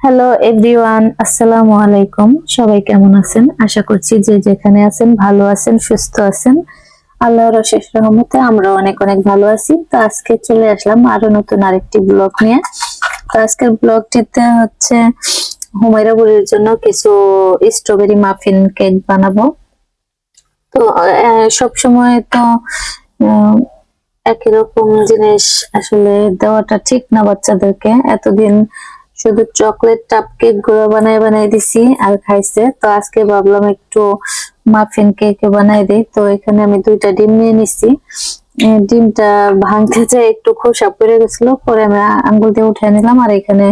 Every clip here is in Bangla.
হ্যালো এভরিওয়ান, আসসালামু আলাইকুম। সবাই কেমন আছেন? আশা করছি যে যেখানে আছেন ভালো আছেন, সুস্থ আছেন। আল্লাহর অশেষ রহমতে আমরা অনেক অনেক ভালো আছি। তো আজকে চলে আসলাম আরো নতুন আরেকটি ব্লগ নিয়ে। তো আজকের ব্লগটিতে হচ্ছে হুমায়রা বুড়ির জন্য কিছু স্ট্রবেরি মাফিন কেক বানাবো। তো সব সময় তো আহ, একই রকম জিনিস আসলে দেওয়াটা ঠিক না বাচ্চাদেরকে। এতদিন শুধু চকলেট কাপ কেক গুলো বানাই বানাই দিছি আর খাইছে। তো আজকে ভাবলাম একটু মাফিন কেক বানাই দিই। তো এখানে আমি 2টা ডিম নিয়ে নিছি। ডিমটা ভাঙতে চাই একটু খোসা পড়ে গেছিল, পরে আমি আঙ্গুল দিয়ে উঠে নিলাম আর এখানে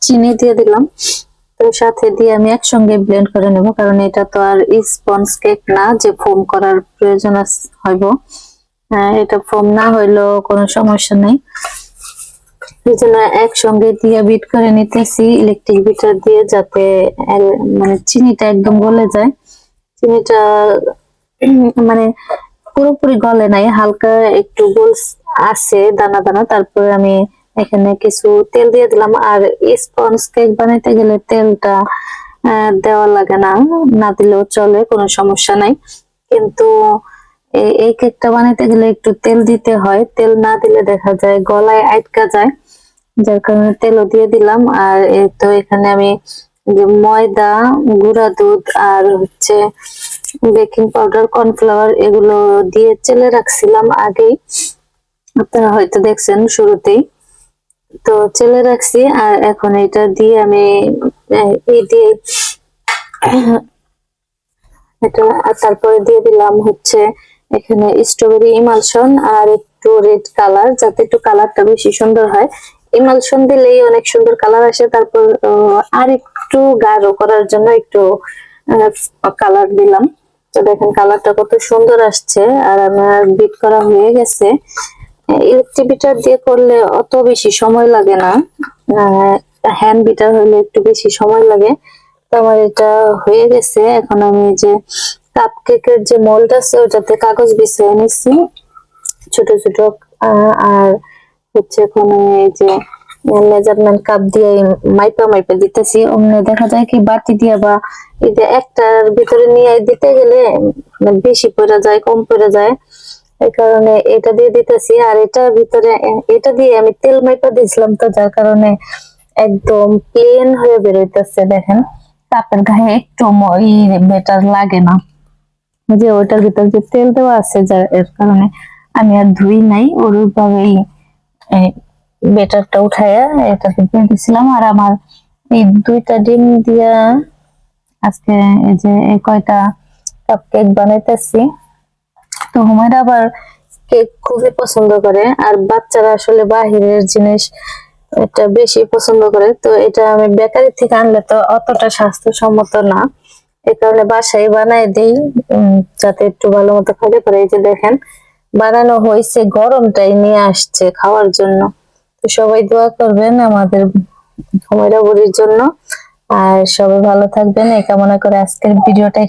চিনি দিয়ে দিলাম। তো সাথে দিয়ে আমি একসঙ্গে ব্লেন্ড করে নেব, কারণ এটা তো আর স্পঞ্জ কেক না যে ফোম করার প্রয়োজন হইব। হ্যাঁ, এটা ফোম না হইলেও কোনো সমস্যা নেই। এই জন্য একসঙ্গে দিয়ে বিট করে নিতেছি ইলেকট্রিক বিটার দিয়ে, যাতে মানে চিনিটা একদম গলে যায়। চিনিটা মানে পুরোপুরি গলে নাই, হালকা একটু গোল আছে দানা দানা। তারপরে আমি এখানে কিছু তেল দিয়ে দিলাম। আর স্পঞ্জ কেক বানাইতে গেলে তেলটা দেওয়া লাগে না, না দিলেও চলে, কোনো সমস্যা নাই। কিন্তু এই কেকটা বানাইতে গেলে একটু তেল দিতে হয়, তেল না দিলে দেখা যায় গলায় আটকা যায়, যার কারণে তেলও দিয়ে দিলাম। আর তো এখানে আমি যে ময়দা, গুঁড়া দুধ আর হচ্ছে বেকিং পাউডার, কর্নফ্লাওয়ার এগুলো দিয়ে চেলে রাখছিলাম আগেই, আপনারা হয়তো দেখছেন শুরুতেই। তো চেলে রাখছি আর এখন এটা দিয়ে আমি এই দিয়ে এটা, আর তারপরে দিয়ে দিলাম হচ্ছে এখানে স্ট্রবেরি ইমালশন আর একটু রেড কালার, যাতে একটু কালারটা বেশি সুন্দর হয়। ইমালশন দিলেই অনেক সুন্দর কালার আসে। তারপর আর একটু গাঢ় করার জন্য একটু কালার দিলাম। তো দেখেন কালারটা কত সুন্দর আসছে। আর আমার বিট করা হয়ে গেছে। ইলেকট্রিক বিটার দিয়ে করলে অত বেশি সময় লাগে না, হ্যান্ড বিটার হলে একটু বেশি সময় লাগে। তো আমার এটা হয়ে গেছে। এখন আমি যে কাপ কেকের যে মোল্ড আছে ওটাতে কাগজ বিছিয়ে নিচ্ছি ছোট ছোট। আর হচ্ছে এখন আমি এই যে মেজারমেন্ট কাপ দিয়ে মাইপা মাইপা দিতেছি। অমনি দেখা যায় কি বাটি দিয়ে বা এই যে একটার ভিতরে নিয়ে দিতে গেলে বেশি পড়ে যায়, কম পড়ে যায়। এই কারণে এটা দিয়ে দিতেছি। আর এটার ভিতরে এটা দিয়ে আমি তেল মাইপা দিয়েছিলাম, তো যার কারণে একদম প্লেন হয়ে বেরোইতেছে। দেখেন কাপের গায়ে একটু বেটার লাগে না, যে ওটার ভিতর যে তেল দেওয়া আছে, যার এর কারণে আমি আর ধুই নাই, ওরভাবেই বেটারটা উঠাইয়া এটাকে দিয়ে দিছিলাম। আর আমার এই 2টা ডিম দিয়া আজকে এই যে এই কয়টা কাপ কেক বানাইতেছি। তো হুমায়রা আবার কেক খুবই পছন্দ করে, আর বাচ্চারা আসলে বাহিরের জিনিস এটা বেশি পছন্দ করে। তো এটা আমি বেকারি থেকে আনলে তো অতটা স্বাস্থ্যসম্মত না, এই কারণে বাসায় বানাই দেই, যাতে একটু ভালো মতো খেতে পারে। এই যে দেখেন বানানো হয়েছে, গরমটাই নিয়ে আসছে খাওয়ার জন্য। তো সবাই দোয়া করবেন আমাদের হুমায়রা বুড়ির জন্য। আর সবাই ভালো থাকবেন এই কামনা করে আজকের ভিডিওটা